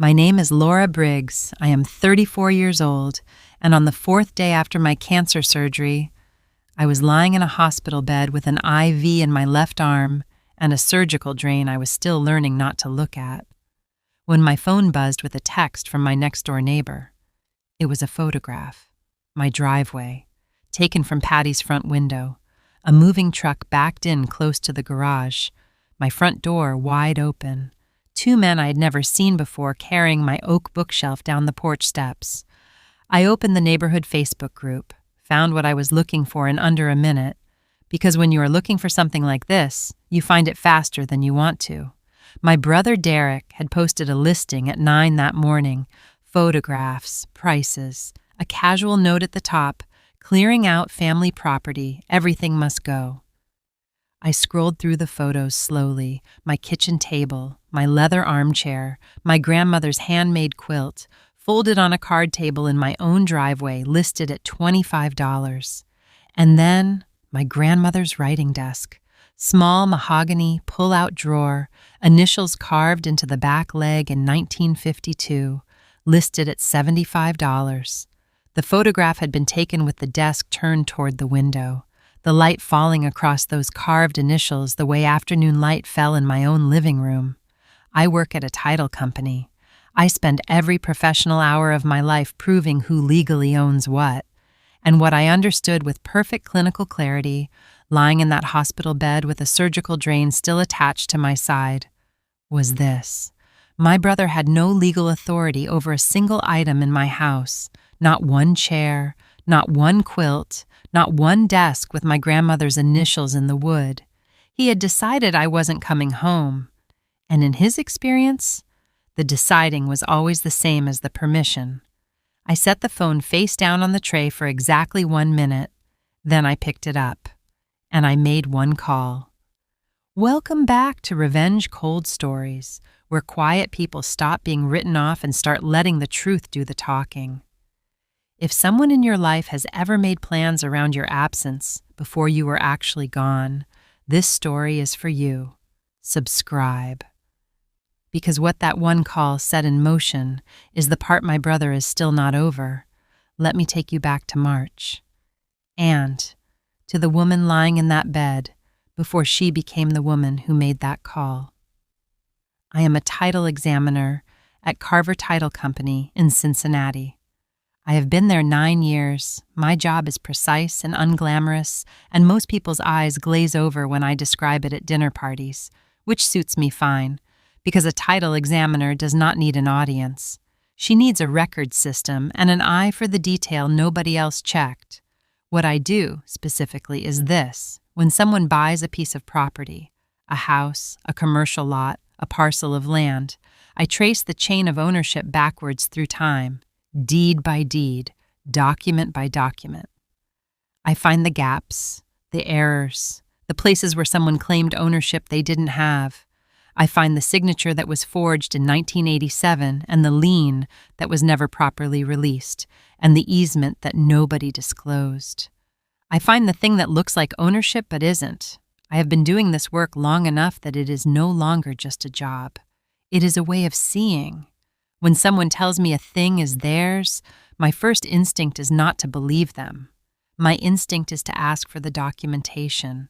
My name is Laura Briggs. I am 34 years old, and on the fourth day after my cancer surgery, I was lying in a hospital bed with an IV in my left arm and a surgical drain I was still learning not to look at, when my phone buzzed with a text from my next-door neighbor. It was a photograph. My driveway, taken from Patty's front window. A moving truck backed in close to the garage, my front door wide open. Two men I had never seen before carrying my oak bookshelf down the porch steps. I opened the neighborhood Facebook group, found what I was looking for in under a minute, because when you are looking for something like this, you find it faster than you want to. My brother Derek had posted a listing at 9 that morning, photographs, prices, a casual note at the top, clearing out family property, everything must go. I scrolled through the photos slowly, my kitchen table, my leather armchair, my grandmother's handmade quilt, folded on a card table in my own driveway, listed at $25. And then my grandmother's writing desk, small mahogany pull-out drawer, initials carved into the back leg in 1952, listed at $75. The photograph had been taken with the desk turned toward the window, the light falling across those carved initials the way afternoon light fell in my own living room. I work at a title company. I spend every professional hour of my life proving who legally owns what. And what I understood with perfect clinical clarity, lying in that hospital bed with a surgical drain still attached to my side, was this. My brother had no legal authority over a single item in my house, not one chair, not one quilt, not one desk with my grandmother's initials in the wood. He had decided I wasn't coming home. And in his experience, the deciding was always the same as the permission. I set the phone face down on the tray for exactly 1 minute. Then I picked it up, and I made one call. Welcome back to Revenge Cold Stories, where quiet people stop being written off and start letting the truth do the talking. If someone in your life has ever made plans around your absence before you were actually gone, this story is for you. Subscribe. Because what that one call set in motion is the part my brother is still not over. Let me take you back to March. And to the woman lying in that bed before she became the woman who made that call. I am a title examiner at Carver Title Company in Cincinnati. I have been there 9 years. My job is precise and unglamorous, and most people's eyes glaze over when I describe it at dinner parties, which suits me fine, because a title examiner does not need an audience. She needs a record system and an eye for the detail nobody else checked. What I do, specifically, is this. When someone buys a piece of property, a house, a commercial lot, a parcel of land, I trace the chain of ownership backwards through time, deed by deed, document by document. I find the gaps, the errors, the places where someone claimed ownership they didn't have. I find the signature that was forged in 1987 and the lien that was never properly released and the easement that nobody disclosed. I find the thing that looks like ownership but isn't. I have been doing this work long enough that it is no longer just a job. It is a way of seeing. When someone tells me a thing is theirs, my first instinct is not to believe them. My instinct is to ask for the documentation.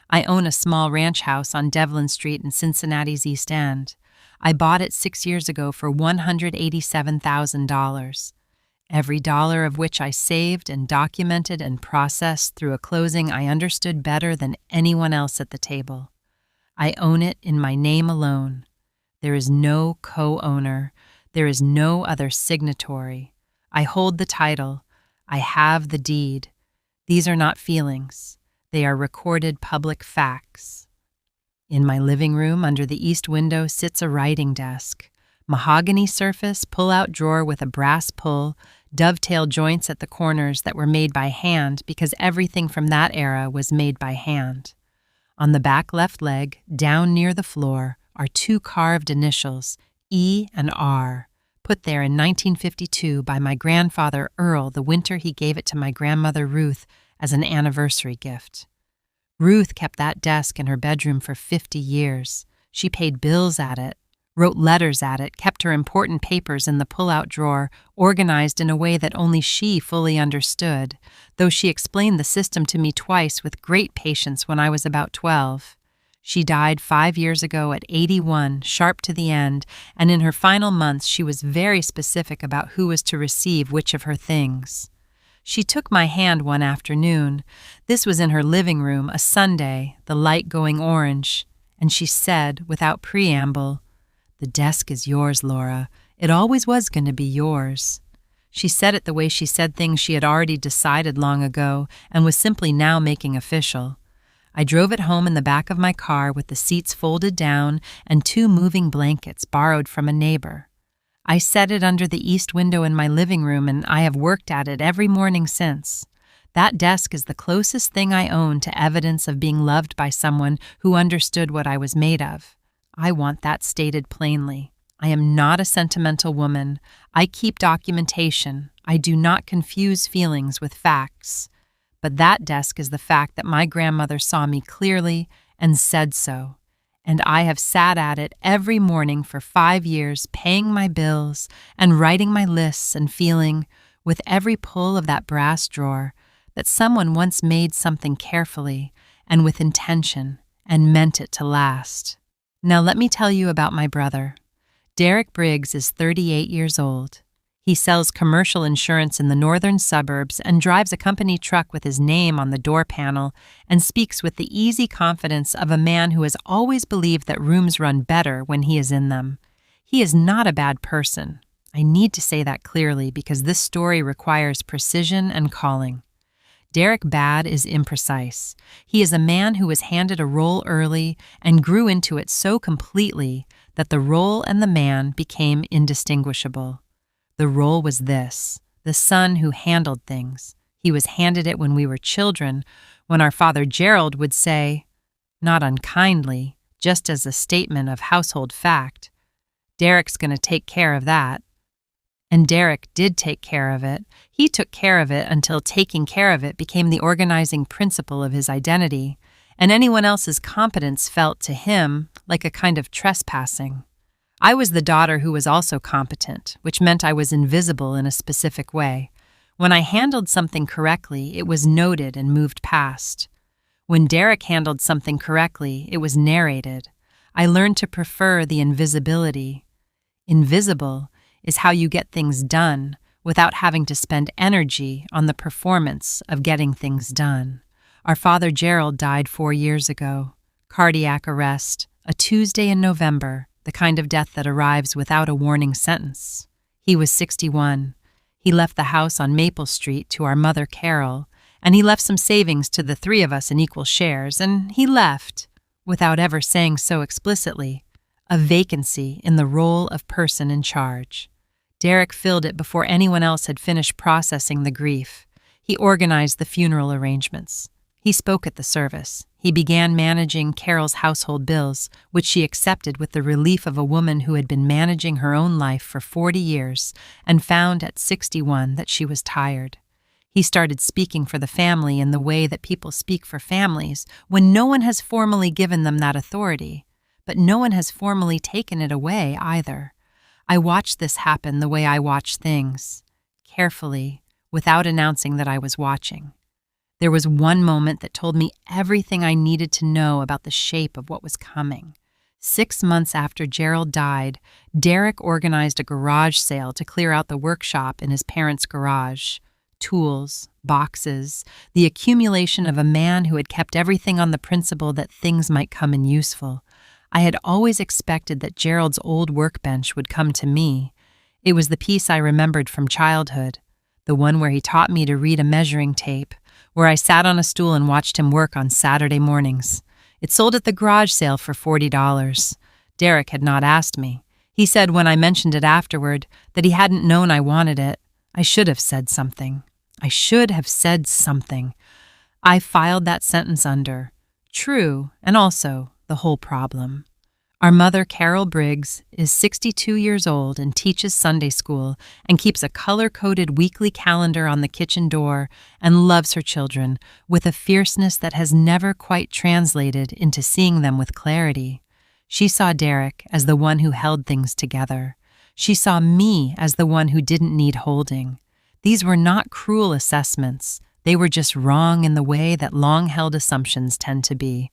I own a small ranch house on Devlin Street in Cincinnati's East End. I bought it 6 years ago for $187,000. Every dollar of which I saved and documented and processed through a closing I understood better than anyone else at the table. I own it in my name alone. There is no co-owner. There is no other signatory. I hold the title. I have the deed. These are not feelings. They are recorded public facts. In my living room, under the east window, sits a writing desk. Mahogany surface, pull-out drawer with a brass pull, dovetail joints at the corners that were made by hand because everything from that era was made by hand. On the back left leg, down near the floor, are 2 carved initials, E and R, put there in 1952 by my grandfather Earl the winter he gave it to my grandmother Ruth as an anniversary gift. Ruth kept that desk in her bedroom for 50 years. She paid bills at it, wrote letters at it, kept her important papers in the pull-out drawer, organized in a way that only she fully understood, though she explained the system to me twice with great patience when I was about 12. She died 5 years ago at 81, sharp to the end, and in her final months she was very specific about who was to receive which of her things. She took my hand one afternoon. This was in her living room, a Sunday, the light going orange, and she said, without preamble, "The desk is yours, Laura. It always was going to be yours." She said it the way she said things she had already decided long ago and was simply now making official. I drove it home in the back of my car with the seats folded down and 2 moving blankets borrowed from a neighbor. I set it under the east window in my living room, and I have worked at it every morning since. That desk is the closest thing I own to evidence of being loved by someone who understood what I was made of. I want that stated plainly. I am not a sentimental woman. I keep documentation. I do not confuse feelings with facts. But that desk is the fact that my grandmother saw me clearly and said so. And I have sat at it every morning for 5 years, paying my bills and writing my lists and feeling, with every pull of that brass drawer, that someone once made something carefully and with intention and meant it to last. Now let me tell you about my brother. Derek Briggs is 38 years old. He sells commercial insurance in the northern suburbs and drives a company truck with his name on the door panel and speaks with the easy confidence of a man who has always believed that rooms run better when he is in them. He is not a bad person. I need to say that clearly because this story requires precision and calling. Derek Bad is imprecise. He is a man who was handed a role early and grew into it so completely that the role and the man became indistinguishable. The role was this: the son who handled things. He was handed it when we were children, when our father Gerald would say, not unkindly, just as a statement of household fact, "Derek's going to take care of that." And Derek did take care of it. He took care of it until taking care of it became the organizing principle of his identity, and anyone else's competence felt to him like a kind of trespassing. I was the daughter who was also competent, which meant I was invisible in a specific way. When I handled something correctly, it was noted and moved past. When Derek handled something correctly, it was narrated. I learned to prefer the invisibility. Invisible is how you get things done without having to spend energy on the performance of getting things done. Our father Gerald died 4 years ago. Cardiac arrest, a Tuesday in November, the kind of death that arrives without a warning sentence. He was 61. He left the house on Maple Street to our mother Carol, and he left some savings to the 3 of us in equal shares, and he left, without ever saying so explicitly, a vacancy in the role of person in charge. Derek filled it before anyone else had finished processing the grief. He organized the funeral arrangements. He spoke at the service. He began managing Carol's household bills, which she accepted with the relief of a woman who had been managing her own life for 40 years and found at 61 that she was tired. He started speaking for the family in the way that people speak for families when no one has formally given them that authority, but no one has formally taken it away either. I watched this happen the way I watch things, carefully, without announcing that I was watching. There was one moment that told me everything I needed to know about the shape of what was coming. 6 months after Gerald died, Derek organized a garage sale to clear out the workshop in his parents' garage. Tools, boxes, the accumulation of a man who had kept everything on the principle that things might come in useful. I had always expected that Gerald's old workbench would come to me. It was the piece I remembered from childhood, the one where he taught me to read a measuring tape, where I sat on a stool and watched him work on Saturday mornings. It sold at the garage sale for $40. Derek had not asked me. He said when I mentioned it afterward that he hadn't known I wanted it. I should have said something. I should have said something. I filed that sentence under true and also the whole problem. Our mother, Carol Briggs, is 62 years old and teaches Sunday school and keeps a color-coded weekly calendar on the kitchen door and loves her children with a fierceness that has never quite translated into seeing them with clarity. She saw Derek as the one who held things together. She saw me as the one who didn't need holding. These were not cruel assessments. They were just wrong in the way that long-held assumptions tend to be.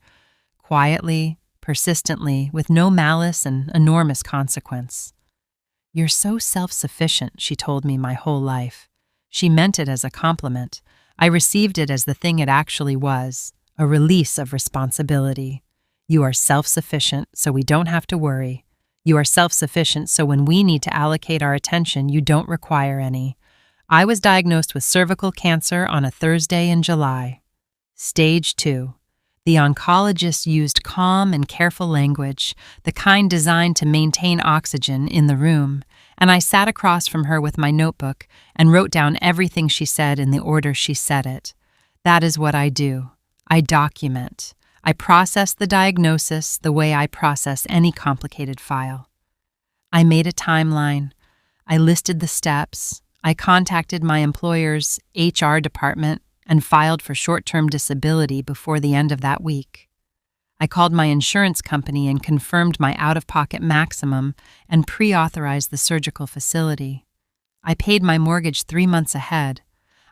Quietly, persistently, with no malice and enormous consequence. "You're so self-sufficient," she told me my whole life. She meant it as a compliment. I received it as the thing it actually was, a release of responsibility. You are self-sufficient, so we don't have to worry. You are self-sufficient, so when we need to allocate our attention, you don't require any. I was diagnosed with cervical cancer on a Thursday in July. Stage 2. The oncologist used calm and careful language, the kind designed to maintain oxygen in the room, and I sat across from her with my notebook and wrote down everything she said in the order she said it. That is what I do. I document. I process the diagnosis the way I process any complicated file. I made a timeline. I listed the steps. I contacted my employer's HR department and filed for short-term disability before the end of that week. I called my insurance company and confirmed my out-of-pocket maximum and pre-authorized the surgical facility. I paid my mortgage 3 months ahead.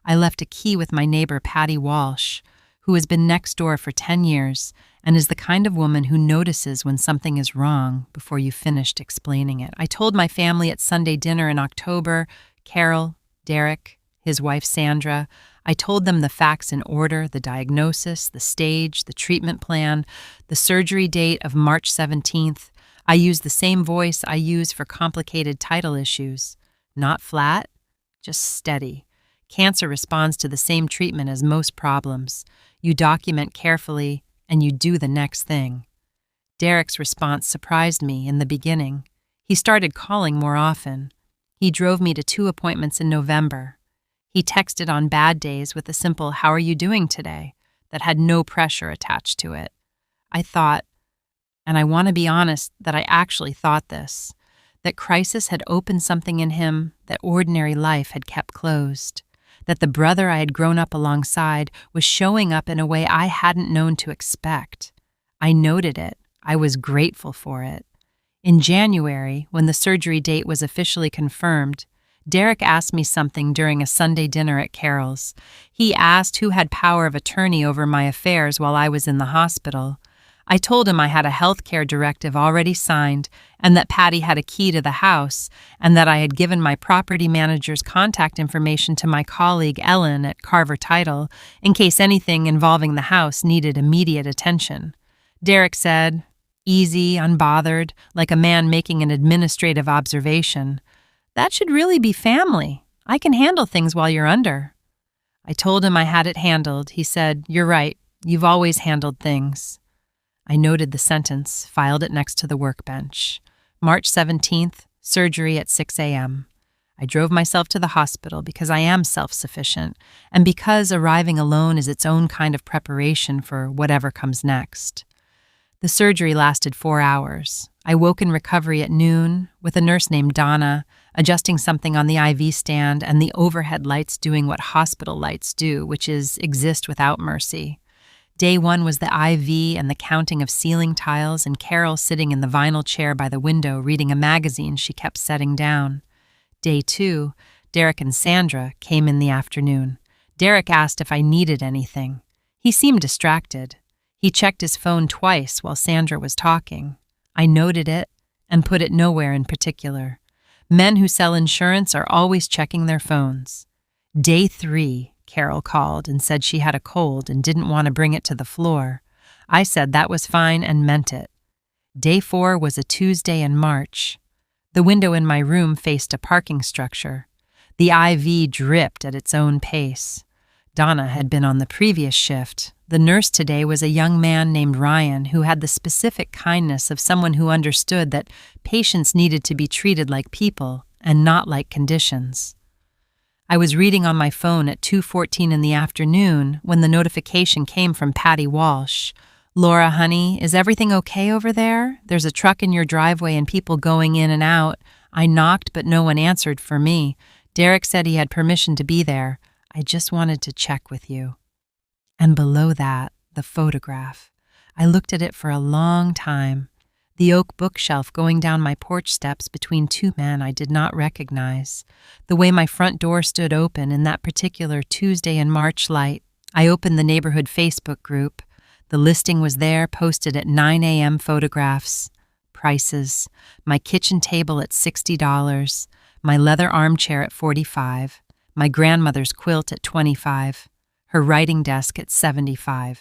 I left a key with my neighbor Patty Walsh, who has been next door for 10 years and is the kind of woman who notices when something is wrong before you've finished explaining it. I told my family at Sunday dinner in October, Carol, Derek, his wife Sandra. I told them the facts in order, the diagnosis, the stage, the treatment plan, the surgery date of March 17th. I used the same voice I use for complicated title issues. Not flat, just steady. Cancer responds to the same treatment as most problems. You document carefully, and you do the next thing. Derek's response surprised me in the beginning. He started calling more often. He drove me to 2 appointments in November. He texted on bad days with a simple, "How are you doing today?" that had no pressure attached to it. I thought, and I want to be honest that I actually thought this, that crisis had opened something in him that ordinary life had kept closed, that the brother I had grown up alongside was showing up in a way I hadn't known to expect. I noted it. I was grateful for it. In January, when the surgery date was officially confirmed, Derek asked me something during a Sunday dinner at Carol's. He asked who had power of attorney over my affairs while I was in the hospital. I told him I had a health care directive already signed and that Patty had a key to the house and that I had given my property manager's contact information to my colleague Ellen at Carver Title in case anything involving the house needed immediate attention. Derek said, easy, unbothered, like a man making an administrative observation, "That should really be family. I can handle things while you're under." I told him I had it handled. He said, "You're right. You've always handled things." I noted the sentence, filed it next to the workbench. March 17th, surgery at 6 a.m. I drove myself to the hospital because I am self-sufficient and because arriving alone is its own kind of preparation for whatever comes next. The surgery lasted 4 hours. I woke in recovery at noon with a nurse named Donna adjusting something on the IV stand and the overhead lights doing what hospital lights do, which is exist without mercy. Day 1 was the IV and the counting of ceiling tiles and Carol sitting in the vinyl chair by the window reading a magazine she kept setting down. Day 2, Derek and Sandra came in the afternoon. Derek asked if I needed anything. He seemed distracted. He checked his phone twice while Sandra was talking. I noted it and put it nowhere in particular. Men who sell insurance are always checking their phones. Day 3, Carol called and said she had a cold and didn't want to bring it to the floor. I said that was fine and meant it. Day 4 was a Tuesday in March. The window in my room faced a parking structure. The IV dripped at its own pace. Donna had been on the previous shift. The nurse today was a young man named Ryan who had the specific kindness of someone who understood that patients needed to be treated like people and not like conditions. I was reading on my phone at 2:14 in the afternoon when the notification came from Patty Walsh. "Laura, honey, is everything okay over there? There's a truck in your driveway and people going in and out." I knocked, but no one answered for me. Derek said he had permission to be there. "I just wanted to check with you." And below that, the photograph. I looked at it for a long time. The oak bookshelf going down my porch steps between two men I did not recognize. The way my front door stood open in that particular Tuesday in March light. I opened the neighborhood Facebook group. The listing was there, posted at 9 a.m. photographs. Prices. My kitchen table at $60. My leather armchair at $45. My grandmother's quilt at $25. Her writing desk at $75.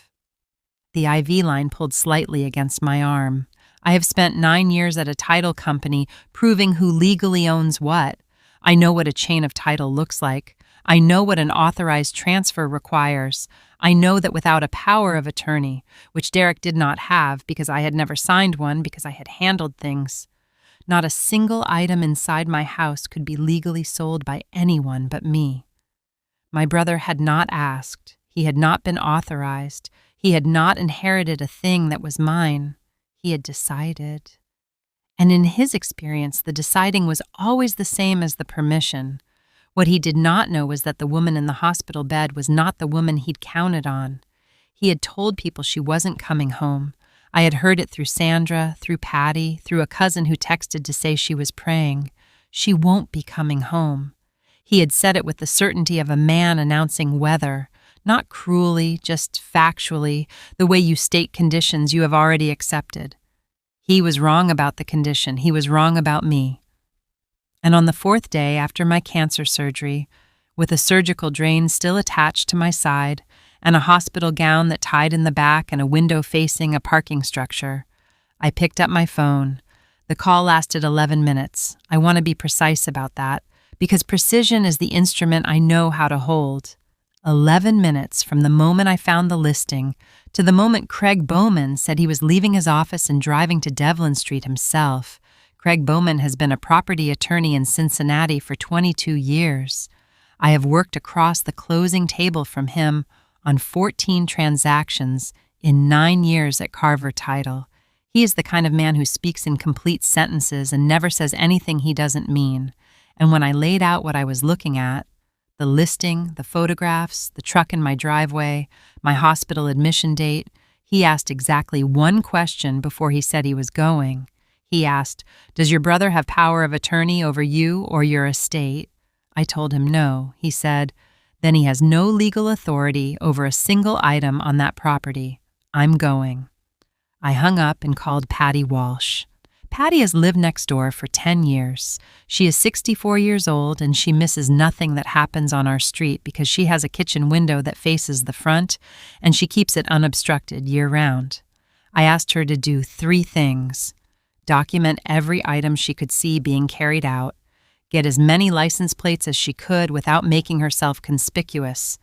The IV line pulled slightly against my arm. I have spent 9 years at a title company proving who legally owns what. I know what a chain of title looks like. I know what an authorized transfer requires. I know that without a power of attorney, which Derek did not have because I had never signed one because I had handled things, not a single item inside my house could be legally sold by anyone but me. My brother had not asked. He had not been authorized. He had not inherited a thing that was mine. He had decided. And in his experience, the deciding was always the same as the permission. What he did not know was that the woman in the hospital bed was not the woman he'd counted on. He had told people she wasn't coming home. I had heard it through Sandra, through Patty, through a cousin who texted to say she was praying. She won't be coming home. He had said it with the certainty of a man announcing weather, not cruelly, just factually, the way you state conditions you have already accepted. He was wrong about the condition. He was wrong about me. And on the 4th day after my cancer surgery, with a surgical drain still attached to my side and a hospital gown that tied in the back and a window facing a parking structure, I picked up my phone. The call lasted 11 minutes. I want to be precise about that, because precision is the instrument I know how to hold. 11 minutes from the moment I found the listing to the moment Craig Bowman said he was leaving his office and driving to Devlin Street himself. Craig Bowman has been a property attorney in Cincinnati for 22 years. I have worked across the closing table from him on 14 transactions in 9 years at Carver Title. He is the kind of man who speaks in complete sentences and never says anything he doesn't mean. And when I laid out what I was looking at, the listing, the photographs, the truck in my driveway, my hospital admission date, he asked exactly one question before he said he was going. He asked, "Does your brother have power of attorney over you or your estate?" I told him no. He said, "Then he has no legal authority over a single item on that property. I'm going." I hung up and called Patty Walsh. Patty has lived next door for 10 years. She is 64 years old and she misses nothing that happens on our street because she has a kitchen window that faces the front and she keeps it unobstructed year-round. I asked her to do 3 things: document every item she could see being carried out, get as many license plates as she could without making herself conspicuous,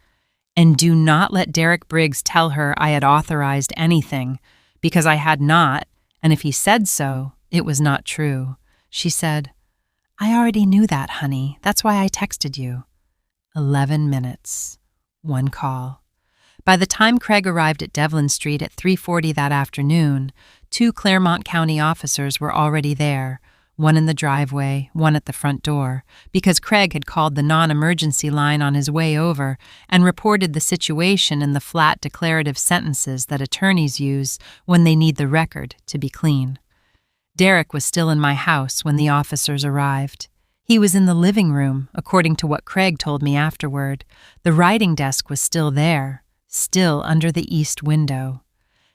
and do not let Derek Briggs tell her I had authorized anything, because I had not, and if he said so, it was not true. She said, "I already knew that, honey. That's why I texted you." 11 minutes. 1 call. By the time Craig arrived at Devlin Street at 3:40 that afternoon, 2 Claremont County officers were already there, one in the driveway, one at the front door, because Craig had called the non-emergency line on his way over and reported the situation in the flat declarative sentences that attorneys use when they need the record to be clean. Derek was still in my house when the officers arrived. He was in the living room, according to what Craig told me afterward. The writing desk was still there, still under the east window.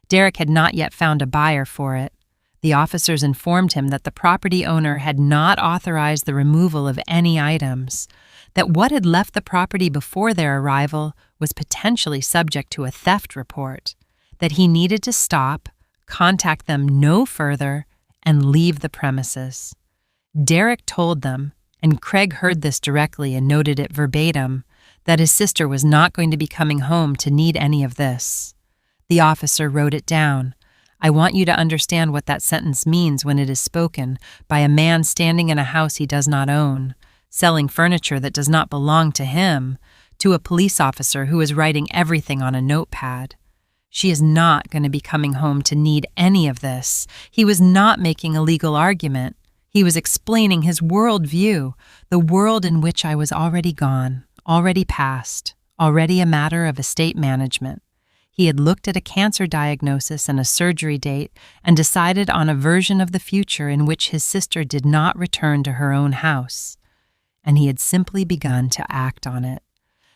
Derek had not yet found a buyer for it. The officers informed him that the property owner had not authorized the removal of any items, that what had left the property before their arrival was potentially subject to a theft report, that he needed to stop, contact them no further, and leave the premises. Derek told them, and Craig heard this directly and noted it verbatim, that his sister was not going to be coming home to need any of this. The officer wrote it down. I want you to understand what that sentence means when it is spoken by a man standing in a house he does not own, selling furniture that does not belong to him, to a police officer who is writing everything on a notepad. She is not going to be coming home to need any of this. He was not making a legal argument. He was explaining his worldview, the world in which I was already gone, already past, already a matter of estate management. He had looked at a cancer diagnosis and a surgery date and decided on a version of the future in which his sister did not return to her own house. And he had simply begun to act on it.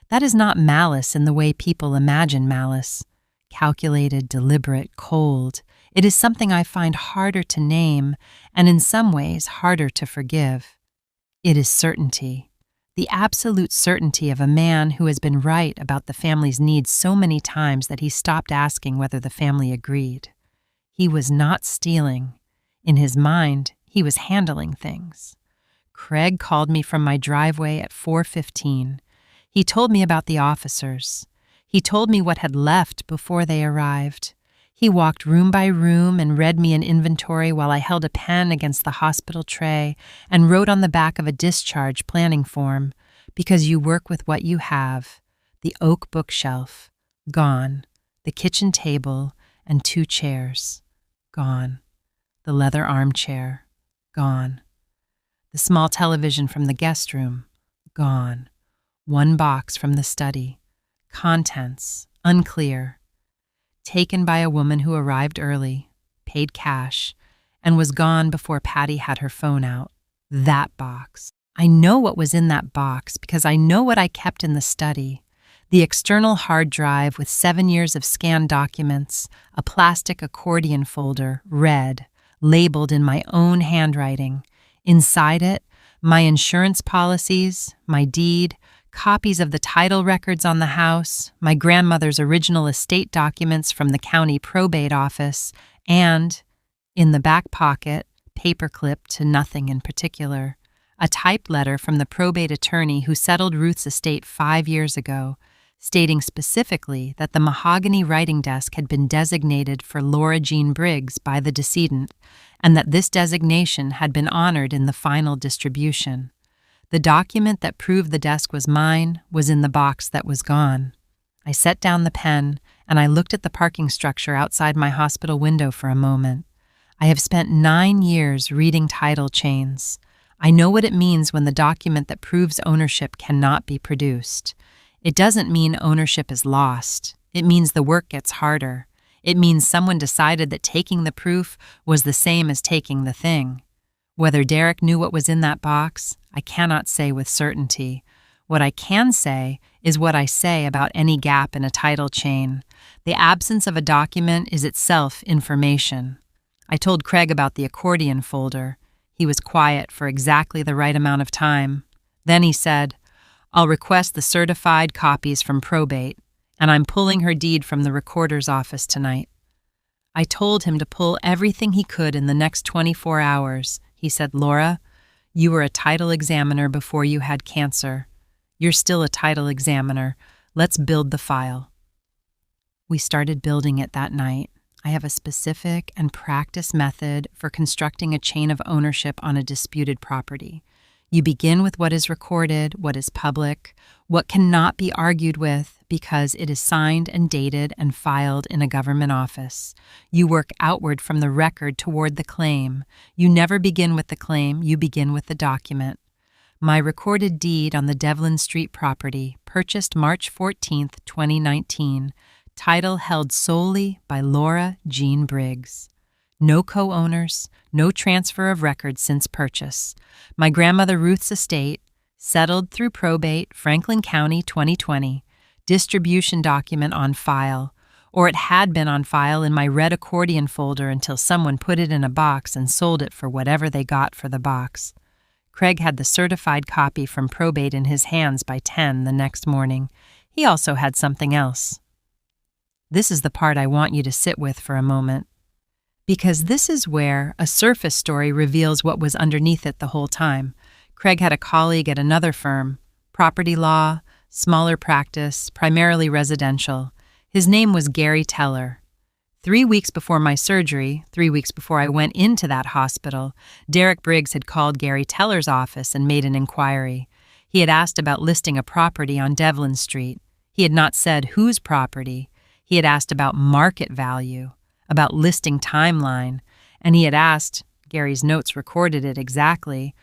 That is not malice in the way people imagine malice. Calculated, deliberate, cold. It is something I find harder to name and in some ways harder to forgive. It is certainty. The absolute certainty of a man who has been right about the family's needs so many times that he stopped asking whether the family agreed. He was not stealing. In his mind, he was handling things. Craig called me from my driveway at 4:15. He told me about the officers. He told me what had left before they arrived. He walked room by room and read me an inventory while I held a pen against the hospital tray and wrote on the back of a discharge planning form, "Because you work with what you have." The oak bookshelf, gone. The kitchen table and 2 chairs, gone. The leather armchair, gone. The small television from the guest room, gone. 1 box from the study. Contents, unclear. Taken by a woman who arrived early, paid cash, and was gone before Patty had her phone out. That box. I know what was in that box because I know what I kept in the study. The external hard drive with 7 years of scanned documents, a plastic accordion folder, red, labeled in my own handwriting. Inside it, my insurance policies, my deed, copies of the title records on the house, my grandmother's original estate documents from the county probate office, and, in the back pocket, paperclip to nothing in particular, a typed letter from the probate attorney who settled Ruth's estate 5 years ago, stating specifically that the mahogany writing desk had been designated for Laura Jean Briggs by the decedent, and that this designation had been honored in the final distribution. The document that proved the desk was mine was in the box that was gone. I set down the pen, and I looked at the parking structure outside my hospital window for a moment. I have spent 9 years reading title chains. I know what it means when the document that proves ownership cannot be produced. It doesn't mean ownership is lost. It means the work gets harder. It means someone decided that taking the proof was the same as taking the thing. Whether Derek knew what was in that box, I cannot say with certainty. What I can say is what I say about any gap in a title chain. The absence of a document is itself information. I told Craig about the accordion folder. He was quiet for exactly the right amount of time. Then he said, "I'll request the certified copies from probate, and I'm pulling her deed from the recorder's office tonight." I told him to pull everything he could in the next 24 hours. He said, "Laura, you were a title examiner before you had cancer. You're still a title examiner. Let's build the file." We started building it that night. I have a specific and practiced method for constructing a chain of ownership on a disputed property. You begin with what is recorded, what is public, what cannot be argued with because it is signed and dated and filed in a government office. You work outward from the record toward the claim. You never begin with the claim, you begin with the document. My recorded deed on the Devlin Street property, purchased March 14, 2019, title held solely by Laura Jean Briggs. No co-owners, no transfer of records since purchase. My grandmother Ruth's estate, settled through probate, Franklin County, 2020. Distribution document on file, or it had been on file in my red accordion folder until someone put it in a box and sold it for whatever they got for the box. Craig had the certified copy from probate in his hands by 10 the next morning. He also had something else. This is the part I want you to sit with for a moment, because this is where a surface story reveals what was underneath it the whole time. Craig had a colleague at another firm, property law, smaller practice, primarily residential. His name was Gary Teller. 3 weeks before my surgery, 3 weeks before I went into that hospital, Derek Briggs had called Gary Teller's office and made an inquiry. He had asked about listing a property on Devlin Street. He had not said whose property. He had asked about market value, about listing timeline, and he had asked, Gary's notes recorded it exactly,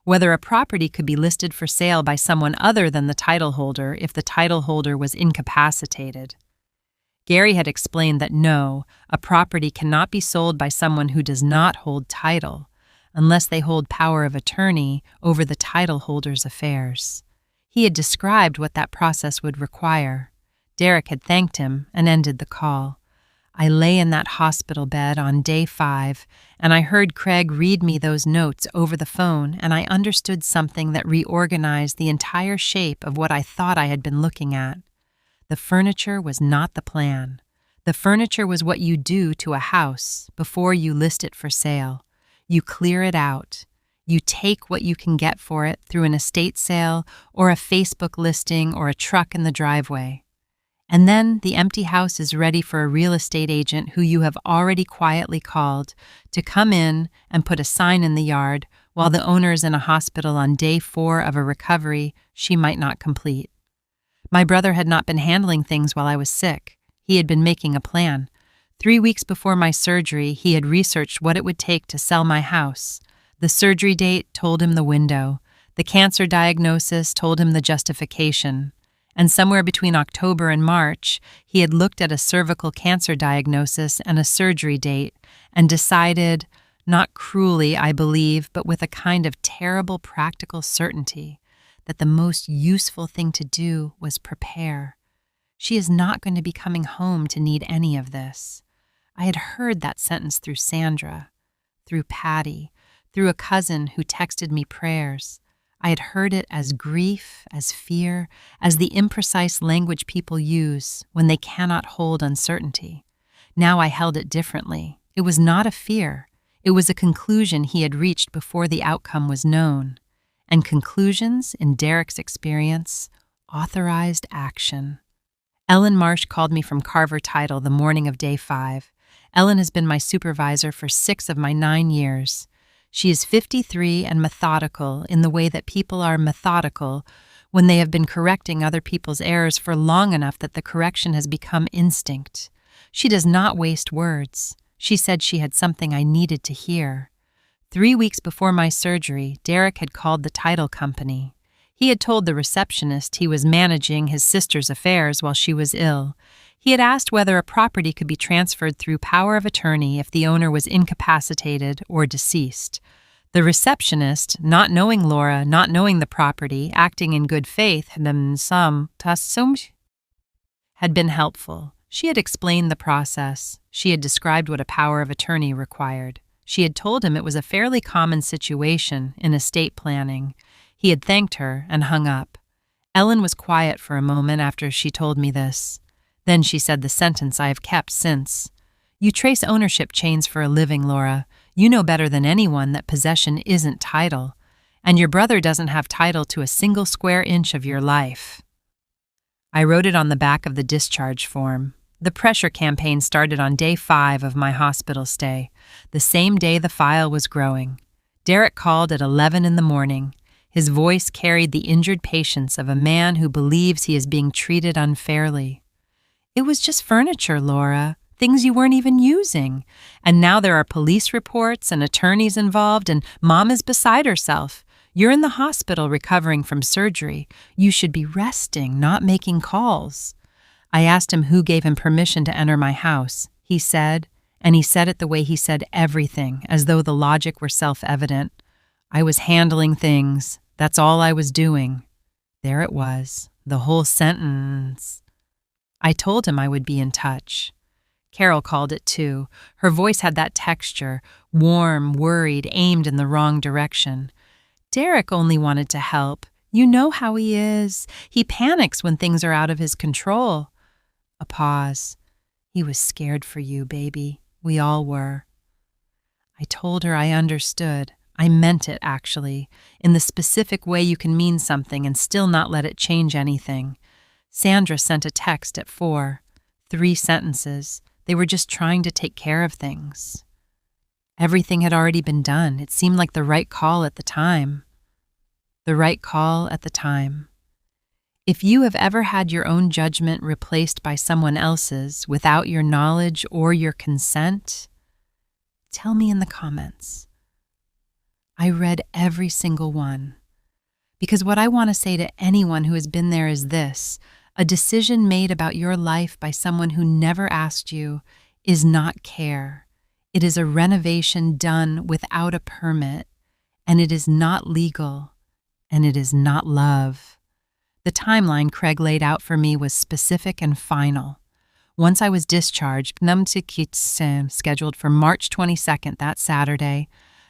whether a property could be listed for sale by someone other than the title holder if the title holder was incapacitated. Gary had explained that no, a property cannot be sold by someone who does not hold title, unless they hold power of attorney over the title holder's affairs. He had described what that process would require. Derek had thanked him and ended the call. I lay in that hospital bed on day 5, and I heard Craig read me those notes over the phone, and I understood something that reorganized the entire shape of what I thought I had been looking at. The furniture was not the plan. The furniture was what you do to a house before you list it for sale. You clear it out. You take what you can get for it through an estate sale or a Facebook listing or a truck in the driveway. And then the empty house is ready for a real estate agent who you have already quietly called to come in and put a sign in the yard while the owner is in a hospital on day 4 of a recovery she might not complete. My brother had not been handling things while I was sick. He had been making a plan. 3 weeks before my surgery, he had researched what it would take to sell my house. The surgery date told him the window. The cancer diagnosis told him the justification. And somewhere between October and March, he had looked at a cervical cancer diagnosis and a surgery date and decided, not cruelly, I believe, but with a kind of terrible practical certainty, that the most useful thing to do was prepare. She is not going to be coming home to need any of this. I had heard that sentence through Sandra, through Patty, through a cousin who texted me prayers. I had heard it as grief, as fear, as the imprecise language people use when they cannot hold uncertainty. Now I held it differently. It was not a fear. It was a conclusion he had reached before the outcome was known. And conclusions, in Derek's experience, authorized action. Ellen Marsh called me from Carver Title the morning of day 5. Ellen has been my supervisor for 6 of my 9 years. She is 53 and methodical in the way that people are methodical when they have been correcting other people's errors for long enough that the correction has become instinct. She does not waste words. She said she had something I needed to hear. 3 weeks before my surgery, Derek had called the title company. He had told the receptionist he was managing his sister's affairs while she was ill. He had asked whether a property could be transferred through power of attorney if the owner was incapacitated or deceased. The receptionist, not knowing Laura, not knowing the property, acting in good faith, had been helpful. She had explained the process. She had described what a power of attorney required. She had told him it was a fairly common situation in estate planning. He had thanked her and hung up. Ellen was quiet for a moment after she told me this. Then she said the sentence I have kept since. You trace ownership chains for a living, Laura. You know better than anyone that possession isn't title, and your brother doesn't have title to a single square inch of your life. I wrote it on the back of the discharge form. The pressure campaign started on day 5 of my hospital stay, the same day the file was growing. Derek called at 11 in the morning. His voice carried the injured patience of a man who believes he is being treated unfairly. It was just furniture, Laura, things you weren't even using. And now there are police reports and attorneys involved, and Mom is beside herself. You're in the hospital recovering from surgery. You should be resting, not making calls. I asked him who gave him permission to enter my house. He said, and he said it the way he said everything, as though the logic were self-evident. I was handling things. That's all I was doing. There it was, the whole sentence. I told him I would be in touch. Carol called it too. Her voice had that texture, warm, worried, aimed in the wrong direction. Derek only wanted to help. You know how he is. He panics when things are out of his control. A pause. He was scared for you, baby. We all were. I told her I understood. I meant it, actually, in the specific way you can mean something and still not let it change anything. Sandra sent a text at 4. 3 sentences. They were just trying to take care of things. Everything had already been done. It seemed like the right call at the time. The right call at the time. If you have ever had your own judgment replaced by someone else's without your knowledge or your consent, tell me in the comments. I read every single one. Because what I want to say to anyone who has been there is this: A decision made about your life by someone who never asked you is not care. It is a renovation done without a permit, and it is not legal, and it is not love. The timeline Craig laid out for me was specific and final. Once I was discharged, scheduled for March 22nd, that Saturday,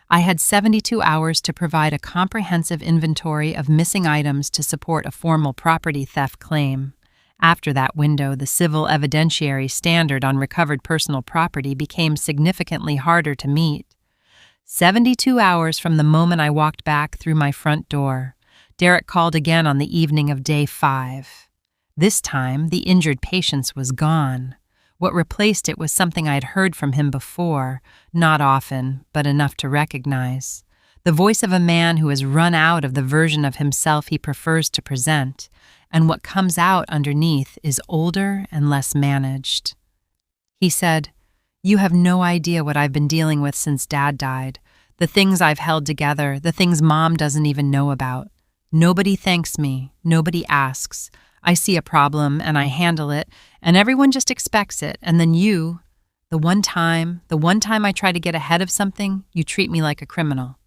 I had 72 hours to provide a comprehensive inventory of missing items to support a formal property theft claim. After that window, the civil evidentiary standard on recovered personal property became significantly harder to meet. 72 hours from the moment I walked back through my front door, Derek called again on the evening of day 5. This time, the injured patience was gone. What replaced it was something I'd heard from him before, not often, but enough to recognize. The voice of a man who has run out of the version of himself he prefers to present, and what comes out underneath is older and less managed. He said, "You have no idea what I've been dealing with since Dad died. The things I've held together, the things Mom doesn't even know about. Nobody thanks me, nobody asks. I see a problem and I handle it, and everyone just expects it, and then you, the one time I try to get ahead of something, you treat me like a criminal."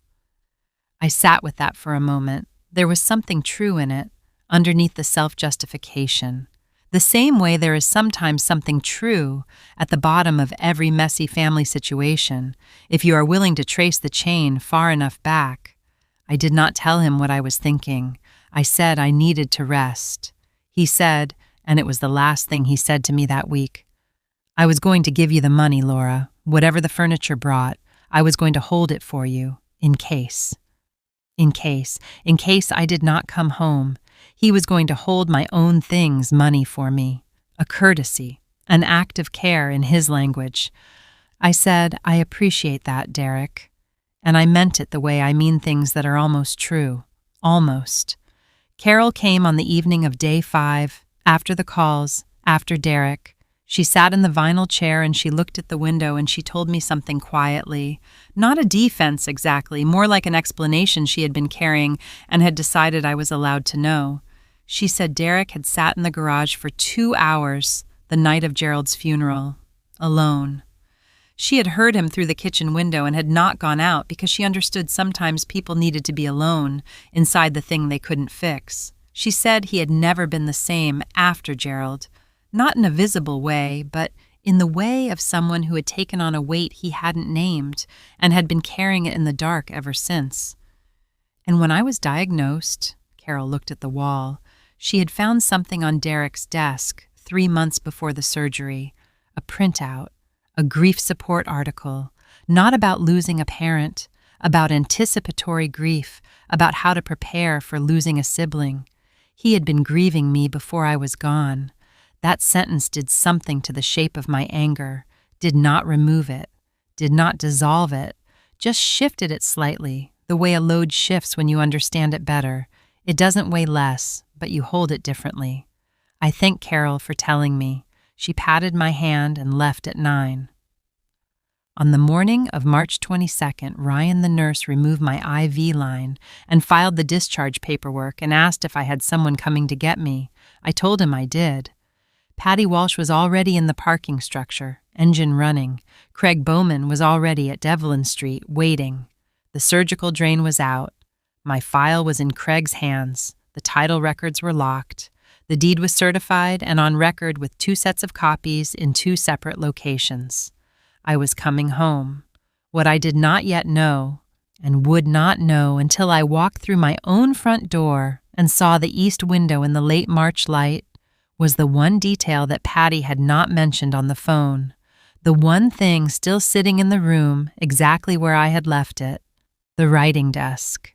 I sat with that for a moment. There was something true in it, underneath the self-justification. The same way there is sometimes something true at the bottom of every messy family situation, if you are willing to trace the chain far enough back. I did not tell him what I was thinking. I said I needed to rest. He said, and it was the last thing he said to me that week, "I was going to give you the money, Laura. Whatever the furniture brought, I was going to hold it for you, in case. In case I did not come home. He was going to hold my own things, money for me. A courtesy, an act of care in his language." I said, "I appreciate that, Derek." And I meant it the way I mean things that are almost true. Almost. Carol came on the evening of day 5, after the calls, after Derek. She sat in the vinyl chair and she looked at the window and she told me something quietly. Not a defense exactly, more like an explanation she had been carrying and had decided I was allowed to know. She said Derek had sat in the garage for 2 hours the night of Gerald's funeral, alone. She had heard him through the kitchen window and had not gone out because she understood sometimes people needed to be alone inside the thing they couldn't fix. She said he had never been the same after Gerald, not in a visible way, but in the way of someone who had taken on a weight he hadn't named and had been carrying it in the dark ever since. And when I was diagnosed, Carol looked at the wall, she had found something on Derek's desk 3 months before the surgery, a printout. A grief support article, not about losing a parent, about anticipatory grief, about how to prepare for losing a sibling. He had been grieving me before I was gone. That sentence did something to the shape of my anger, did not remove it, did not dissolve it, just shifted it slightly, the way a load shifts when you understand it better. It doesn't weigh less, but you hold it differently. I thank Carol for telling me. She patted my hand and left at 9. On the morning of March 22nd, Ryan the nurse removed my IV line and filed the discharge paperwork and asked if I had someone coming to get me. I told him I did. Patty Walsh was already in the parking structure, engine running. Craig Bowman was already at Devlin Street, waiting. The surgical drain was out. My file was in Craig's hands. The title records were locked. The deed was certified and on record with 2 sets of copies in 2 separate locations. I was coming home. What I did not yet know, and would not know until I walked through my own front door and saw the east window in the late March light, was the one detail that Patty had not mentioned on the phone, the one thing still sitting in the room exactly where I had left it, the writing desk.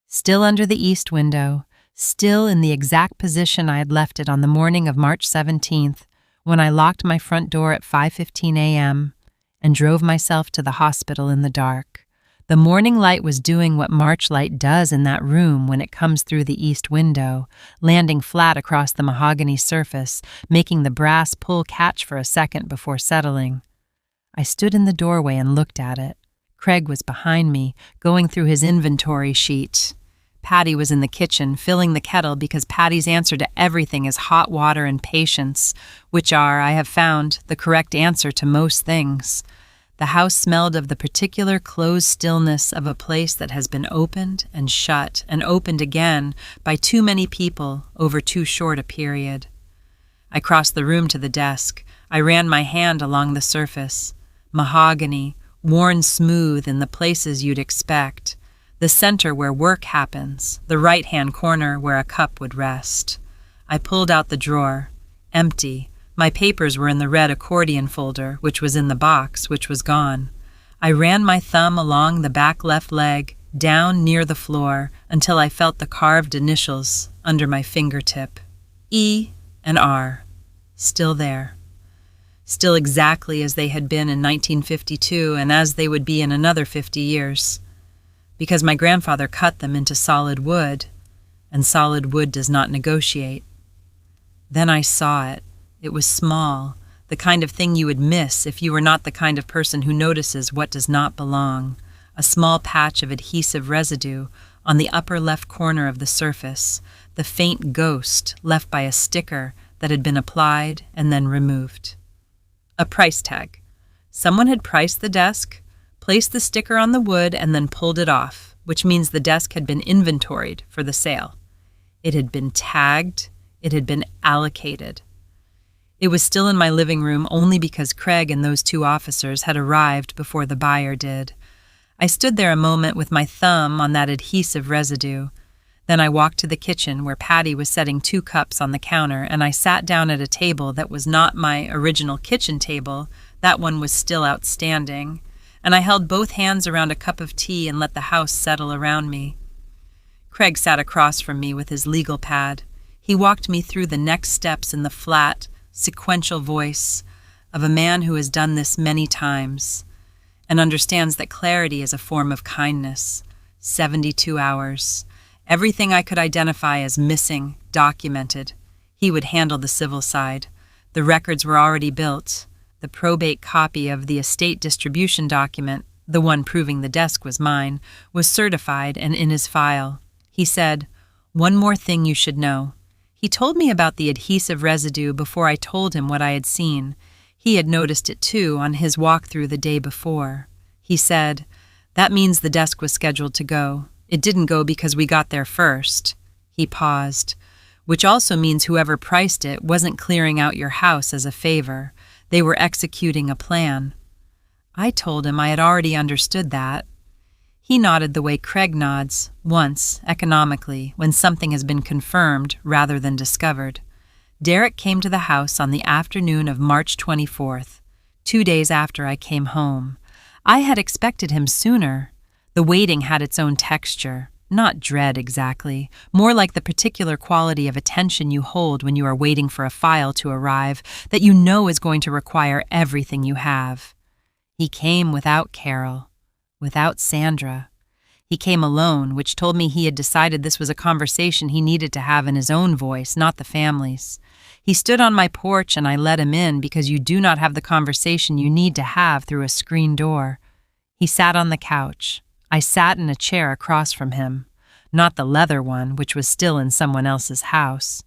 Still under the east window, still in the exact position I had left it on the morning of March 17th, when I locked my front door at 5:15 a.m., and drove myself to the hospital in the dark. The morning light was doing what March light does in that room when it comes through the east window, landing flat across the mahogany surface, making the brass pull catch for a second before settling. I stood in the doorway and looked at it. Craig was behind me, going through his inventory sheet. Patty was in the kitchen, filling the kettle because Patty's answer to everything is hot water and patience, which are, I have found, the correct answer to most things. The house smelled of the particular closed stillness of a place that has been opened and shut and opened again by too many people over too short a period. I crossed the room to the desk. I ran my hand along the surface. Mahogany, worn smooth in the places you'd expect. The center where work happens, the right-hand corner where a cup would rest. I pulled out the drawer. Empty. My papers were in the red accordion folder, which was in the box, which was gone. I ran my thumb along the back left leg, down near the floor, until I felt the carved initials under my fingertip. E and R. Still there. Still exactly as they had been in 1952 and as they would be in another 50 years. Because my grandfather cut them into solid wood, and solid wood does not negotiate. Then I saw it. It was small, the kind of thing you would miss if you were not the kind of person who notices what does not belong, a small patch of adhesive residue on the upper left corner of the surface, the faint ghost left by a sticker that had been applied and then removed. A price tag. Someone had priced the desk, placed the sticker on the wood, and then pulled it off, which means the desk had been inventoried for the sale. It had been tagged. It had been allocated. It was still in my living room only because Craig and those two officers had arrived before the buyer did. I stood there a moment with my thumb on that adhesive residue. Then I walked to the kitchen where Patty was setting 2 cups on the counter, and I sat down at a table that was not my original kitchen table. That one was still outstanding. And I held both hands around a cup of tea and let the house settle around me. Craig sat across from me with his legal pad. He walked me through the next steps in the flat, sequential voice of a man who has done this many times and understands that clarity is a form of kindness. 72 hours. Everything I could identify as missing, documented. He would handle the civil side. The records were already built. The probate copy of the estate distribution document, the one proving the desk was mine, was certified and in his file. He said, "One more thing you should know." He told me about the adhesive residue before I told him what I had seen. He had noticed it too on his walkthrough the day before. He said, "That means the desk was scheduled to go. It didn't go because we got there first." He paused. "Which also means whoever priced it wasn't clearing out your house as a favor. They were executing a plan." I told him I had already understood that. He nodded the way Craig nods, once, economically, when something has been confirmed rather than discovered. Derek came to the house on the afternoon of March 24th, 2 days after I came home. I had expected him sooner. The waiting had its own texture, not dread exactly, more like the particular quality of attention you hold when you are waiting for a file to arrive that you know is going to require everything you have. He came without Carol. Without Sandra. He came alone, which told me he had decided this was a conversation he needed to have in his own voice, not the family's. He stood on my porch and I let him in because you do not have the conversation you need to have through a screen door. He sat on the couch. I sat in a chair across from him, not the leather one, which was still in someone else's house.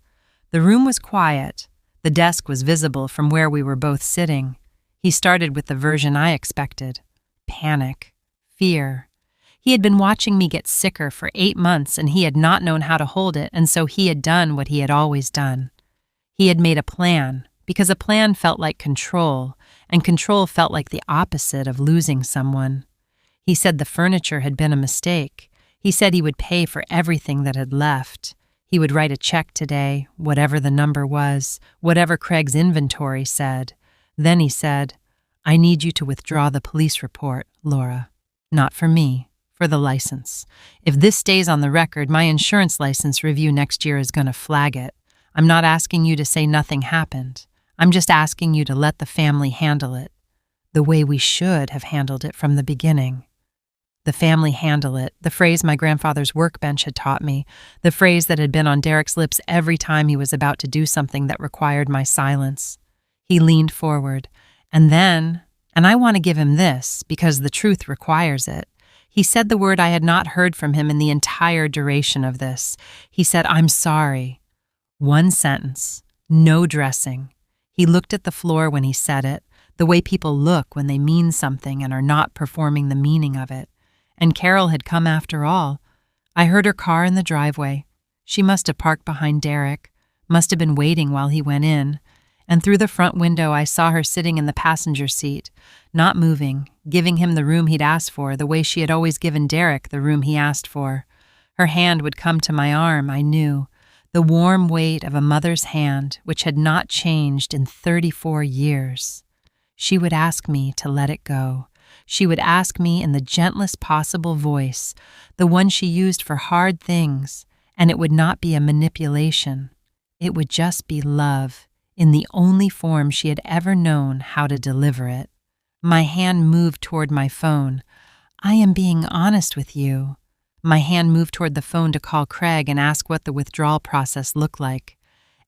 The room was quiet. The desk was visible from where we were both sitting. He started with the version I expected. Panic. Fear. He had been watching me get sicker for 8 months and he had not known how to hold it, and so he had done what he had always done. He had made a plan, because a plan felt like control, and control felt like the opposite of losing someone. He said the furniture had been a mistake. He said he would pay for everything that had left. He would write a check today, whatever the number was, whatever Craig's inventory said. Then he said, "I need you to withdraw the police report, Laura. Not for me, for the license. If this stays on the record, my insurance license review next year is going to flag it. I'm not asking you to say nothing happened. I'm just asking you to let the family handle it, the way we should have handled it from the beginning." The family handle it, the phrase my grandfather's workbench had taught me, the phrase that had been on Derek's lips every time he was about to do something that required my silence. He leaned forward, and then, and I want to give him this because the truth requires it, He said the word I had not heard from him in the entire duration of this. He said, "I'm sorry." One sentence, no dressing. He looked at the floor when he said it, the way people look when they mean something and are not performing the meaning of it. And Carol had come after all. I heard her car in the driveway. She must have parked behind Derek, must have been waiting while he went in. And through the front window I saw her sitting in the passenger seat, not moving, giving him the room he'd asked for, the way she had always given Derek the room he asked for. Her hand would come to my arm, I knew, the warm weight of a mother's hand which had not changed in 34 years. She would ask me to let it go. She would ask me in the gentlest possible voice, the one she used for hard things, and it would not be a manipulation. It would just be love, in the only form she had ever known how to deliver it. My hand moved toward my phone. "I am being honest with you." My hand moved toward the phone to call Craig and ask what the withdrawal process looked like.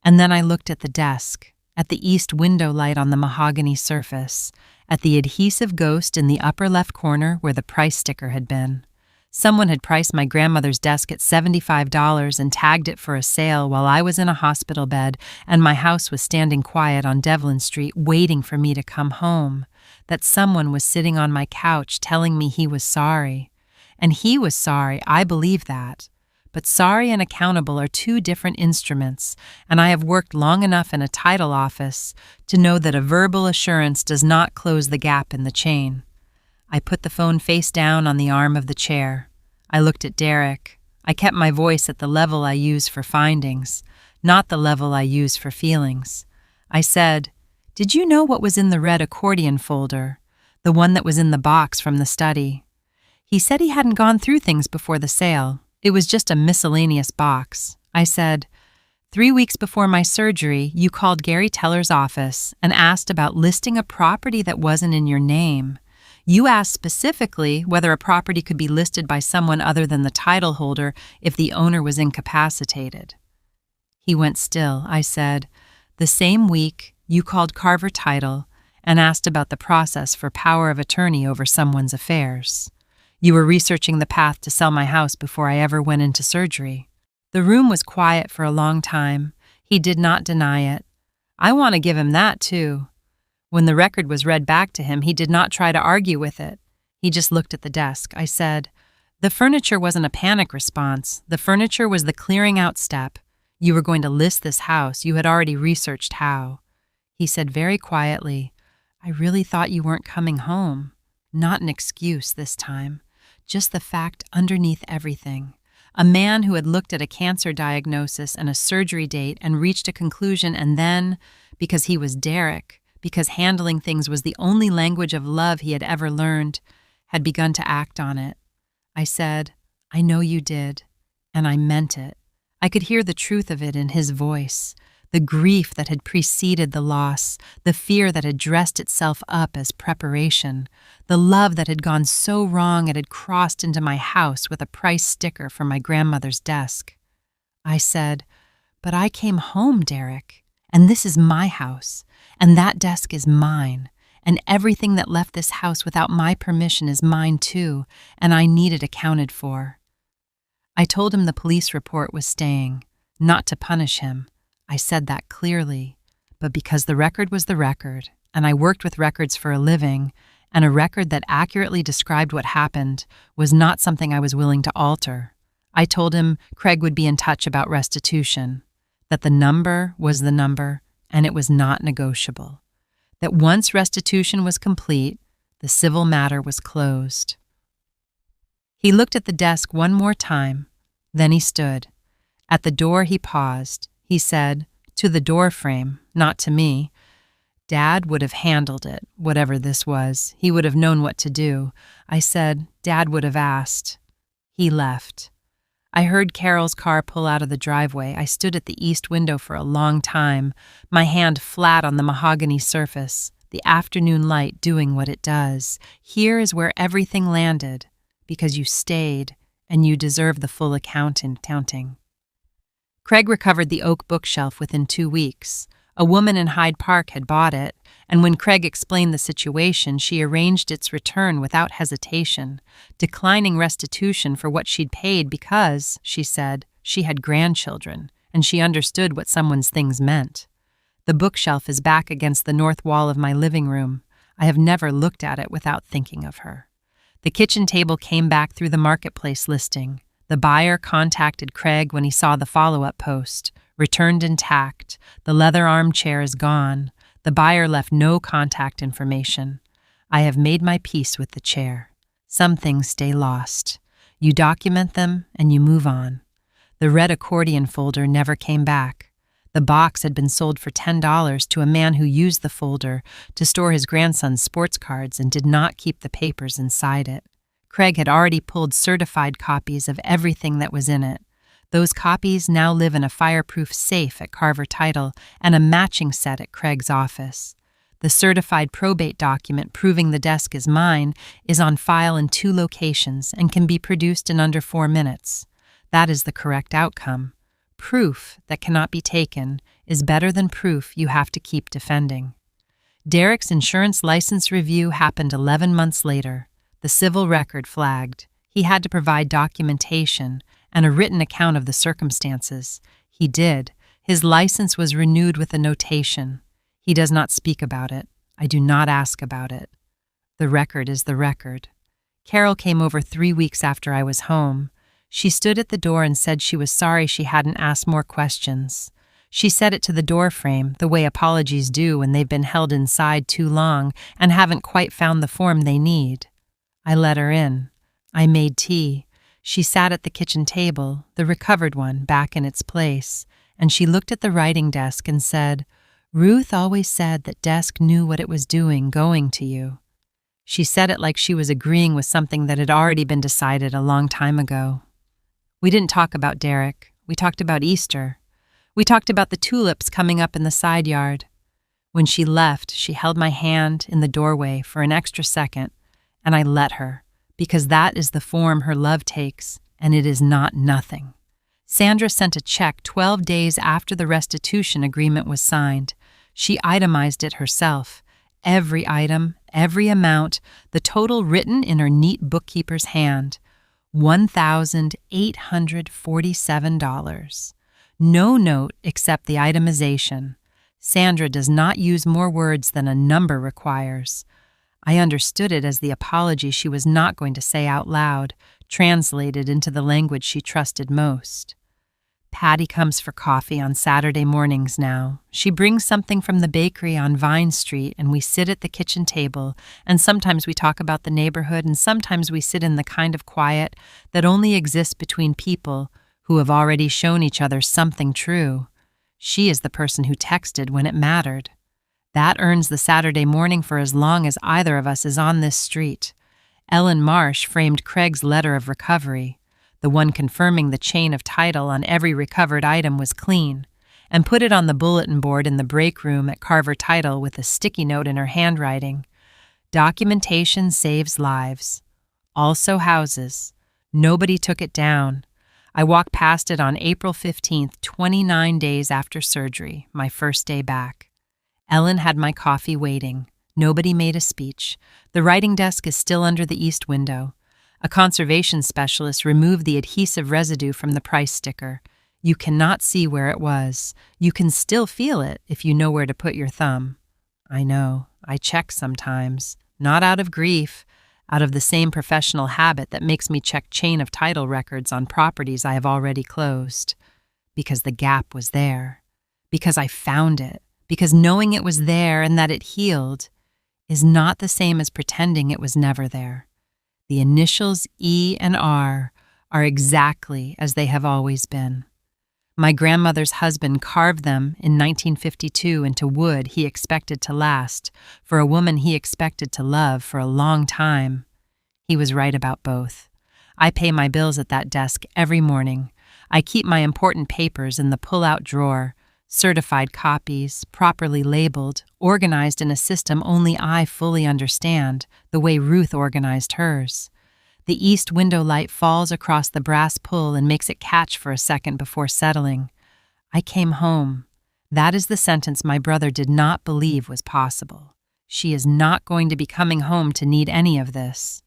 And then I looked at the desk, at the east window light on the mahogany surface, at the adhesive ghost in the upper left corner where the price sticker had been. Someone had priced my grandmother's desk at $75 and tagged it for a sale while I was in a hospital bed and my house was standing quiet on Devlin Street waiting for me to come home. That someone was sitting on my couch telling me he was sorry. And he was sorry, I believe that. But sorry and accountable are two different instruments, and I have worked long enough in a title office to know that a verbal assurance does not close the gap in the chain. I put the phone face down on the arm of the chair. I looked at Derek. I kept my voice at the level I use for findings, not the level I use for feelings. I said, "Did you know what was in the red accordion folder, the one that was in the box from the study?" He said he hadn't gone through things before the sale. It was just a miscellaneous box. I said, 3 weeks before my surgery, you called Gary Teller's office and asked about listing a property that wasn't in your name. You asked specifically whether a property could be listed by someone other than the title holder if the owner was incapacitated." He went still. I said, "The same week, you called Carver Title and asked about the process for power of attorney over someone's affairs. You were researching the path to sell my house before I ever went into surgery." The room was quiet for a long time. He did not deny it. I want to give him that, too. When the record was read back to him, he did not try to argue with it. He just looked at the desk. I said, "The furniture wasn't a panic response. The furniture was the clearing out step. You were going to list this house. You had already researched how." He said very quietly, "I really thought you weren't coming home." Not an excuse this time. Just the fact underneath everything. A man who had looked at a cancer diagnosis and a surgery date and reached a conclusion and then, because he was Derek, because handling things was the only language of love he had ever learned, had begun to act on it. I said, "I know you did," and I meant it. I could hear the truth of it in his voice. The grief that had preceded the loss, the fear that had dressed itself up as preparation, the love that had gone so wrong it had crossed into my house with a price sticker for my grandmother's desk. I said, "But I came home, Derek, and this is my house, and that desk is mine, and everything that left this house without my permission is mine too, and I need it accounted for." I told him the police report was staying, not to punish him. I said that clearly, but because the record was the record, and I worked with records for a living, and a record that accurately described what happened was not something I was willing to alter. I told him Craig would be in touch about restitution, that the number was the number, and it was not negotiable, that once restitution was complete, the civil matter was closed. He looked at the desk one more time, then he stood. At the door he paused. He said, to the door frame, not to me, "Dad would have handled it, whatever this was. He would have known what to do." I said, "Dad would have asked." He left. I heard Carol's car pull out of the driveway. I stood at the east window for a long time, my hand flat on the mahogany surface, the afternoon light doing what it does. Here is where everything landed, because you stayed, and you deserve the full accounting. Craig recovered the oak bookshelf within 2 weeks. A woman in Hyde Park had bought it, and when Craig explained the situation, she arranged its return without hesitation, declining restitution for what she'd paid because, she said, she had grandchildren, and she understood what someone's things meant. The bookshelf is back against the north wall of my living room. I have never looked at it without thinking of her. The kitchen table came back through the marketplace listing. The buyer contacted Craig when he saw the follow-up post. Returned intact. The leather armchair is gone. The buyer left no contact information. I have made my peace with the chair. Some things stay lost. You document them and you move on. The red accordion folder never came back. The box had been sold for $10 to a man who used the folder to store his grandson's sports cards and did not keep the papers inside it. Craig had already pulled certified copies of everything that was in it. Those copies now live in a fireproof safe at Carver Title and a matching set at Craig's office. The certified probate document proving the desk is mine is on file in 2 locations and can be produced in under 4 minutes. That is the correct outcome. Proof that cannot be taken is better than proof you have to keep defending. Derek's insurance license review happened 11 months later. The civil record flagged. He had to provide documentation and a written account of the circumstances. He did. His license was renewed with a notation. He does not speak about it. I do not ask about it. The record is the record. Carol came over 3 weeks after I was home. She stood at the door and said she was sorry she hadn't asked more questions. She said it to the door frame, the way apologies do when they've been held inside too long and haven't quite found the form they need. I let her in. I made tea. She sat at the kitchen table, the recovered one, back in its place, and she looked at the writing desk and said, "Ruth always said that desk knew what it was doing going to you." She said it like she was agreeing with something that had already been decided a long time ago. We didn't talk about Derek. We talked about Easter. We talked about the tulips coming up in the side yard. When she left, she held my hand in the doorway for an extra second, and I let her, because that is the form her love takes, and it is not nothing. Sandra sent a check 12 days after the restitution agreement was signed. She itemized it herself. Every item, every amount, the total written in her neat bookkeeper's hand. $1,847. No note except the itemization. Sandra does not use more words than a number requires. I understood it as the apology she was not going to say out loud, translated into the language she trusted most. Patty comes for coffee on Saturday mornings now. She brings something from the bakery on Vine Street, and we sit at the kitchen table, and sometimes we talk about the neighborhood, and sometimes we sit in the kind of quiet that only exists between people who have already shown each other something true. She is the person who texted when it mattered. That earns the Saturday morning for as long as either of us is on this street. Ellen Marsh framed Craig's letter of recovery. The one confirming the chain of title on every recovered item was clean, and put it on the bulletin board in the break room at Carver Title with a sticky note in her handwriting. Documentation saves lives. Also houses. Nobody took it down. I walked past it on April 15th, 29 days after surgery, my first day back. Ellen had my coffee waiting. Nobody made a speech. The writing desk is still under the east window. A conservation specialist removed the adhesive residue from the price sticker. You cannot see where it was. You can still feel it if you know where to put your thumb. I know. I check sometimes. Not out of grief, out of the same professional habit that makes me check chain of title records on properties I have already closed. Because the gap was there. Because I found it. Because knowing it was there and that it healed is not the same as pretending it was never there. The initials E and R are exactly as they have always been. My grandmother's husband carved them in 1952 into wood he expected to last for a woman he expected to love for a long time. He was right about both. I pay my bills at that desk every morning. I keep my important papers in the pull-out drawer, certified copies, properly labeled, organized in a system only I fully understand, the way Ruth organized hers. The east window light falls across the brass pull and makes it catch for a second before settling. I came home. That is the sentence my brother did not believe was possible. She is not going to be coming home to need any of this.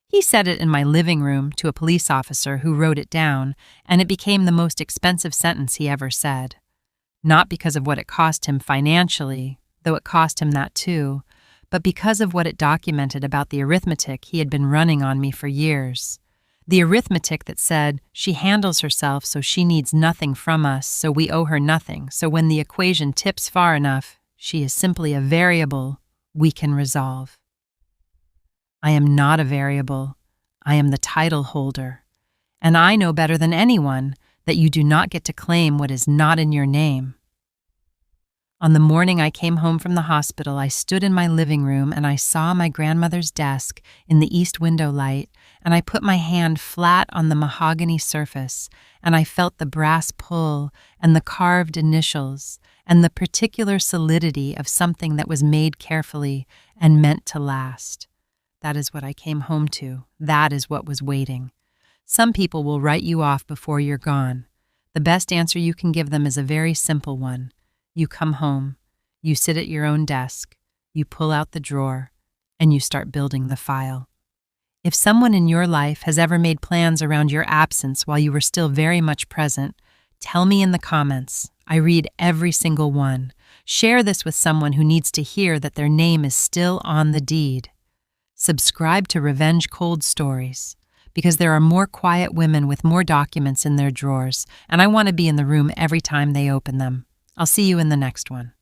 He said it in my living room to a police officer who wrote it down, and it became the most expensive sentence he ever said. Not because of what it cost him financially, though it cost him that too, but because of what it documented about the arithmetic he had been running on me for years. The arithmetic that said, she handles herself so she needs nothing from us, so we owe her nothing, so when the equation tips far enough, she is simply a variable we can resolve. I am not a variable. I am the title holder. And I know better than anyone that you do not get to claim what is not in your name. On the morning I came home from the hospital, I stood in my living room and I saw my grandmother's desk in the east window light, and I put my hand flat on the mahogany surface, and I felt the brass pull and the carved initials and the particular solidity of something that was made carefully and meant to last. That is what I came home to. That is what was waiting. Some people will write you off before you're gone. The best answer you can give them is a very simple one. You come home, you sit at your own desk, you pull out the drawer, and you start building the file. If someone in your life has ever made plans around your absence while you were still very much present, tell me in the comments. I read every single one. Share this with someone who needs to hear that their name is still on the deed. Subscribe to Revenge Cold Stories, because there are more quiet women with more documents in their drawers, and I want to be in the room every time they open them. I'll see you in the next one.